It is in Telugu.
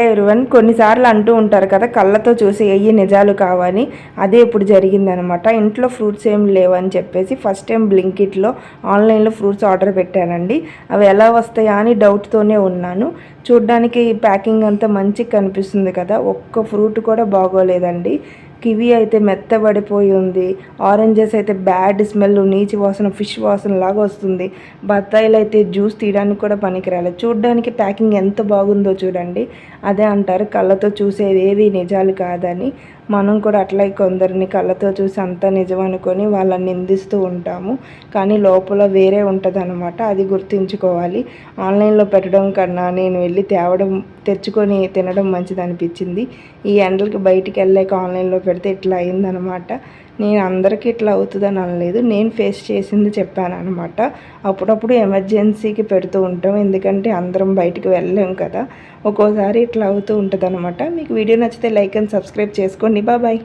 ఎవరివన్ కొన్నిసార్లు అంటూ ఉంటారు కదా, కళ్ళతో చూసి ఎయ్యి నిజాలు కావని. అదే ఇప్పుడు జరిగిందనమాట. ఇంట్లో ఫ్రూట్స్ ఏం లేవని చెప్పేసి ఫస్ట్ టైం బ్లింకిట్లో ఆన్లైన్లో ఫ్రూట్స్ ఆర్డర్ పెట్టానండి. అవి ఎలా వస్తాయా అని డౌట్తోనే ఉన్నాను. చూడ్డానికి ప్యాకింగ్ అంతా మంచిగా కనిపిస్తుంది కదా, ఒక్క ఫ్రూట్ కూడా బాగోలేదండి. కివి అయితే మెత్తబడిపోయి ఉంది, ఆరెంజెస్ అయితే బ్యాడ్ స్మెల్, నీచి వాసన, ఫిష్ వాసన లాగా వస్తుంది. బత్తాయిలు అయితే జ్యూస్ తీయడానికి కూడా పనికిరాలేదు. చూడ్డానికి ప్యాకింగ్ ఎంత బాగుందో చూడండి. అదే అంటారు కళ్ళతో చూసేవి ఏవి నిజాలు కాదని. మనం కూడా అట్లా కొందరిని కళ్ళతో చూసి అంతా నిజం అనుకొని వాళ్ళని నిందిస్తూ ఉంటాము. కానీ లోపల వేరే ఉంటుంది అనమాట, అది గుర్తుంచుకోవాలి. ఆన్లైన్లో పెట్టడం కన్నా నేను వెళ్ళి తెచ్చుకొని తినడం మంచిది అనిపించింది. ఈ ఎండలకి బయటికి వెళ్ళాక ఆన్లైన్లో పెడితే ఇట్లా అయిందనమాట. నేను అందరికీ ఇట్లా అవుతుందని అనలేదు, నేను ఫేస్ చేసింది చెప్పాను అనమాట. అప్పుడప్పుడు ఎమర్జెన్సీకి పెడుతూ ఉంటాం, ఎందుకంటే అందరం బయటికి వెళ్ళలేం కదా, ఒక్కోసారి ఇట్లా అవుతూ ఉంటుంది అనమాట. మీకు వీడియో నచ్చితే లైక్ అండ్ సబ్స్క్రైబ్ చేసుకోండి. బాయ్.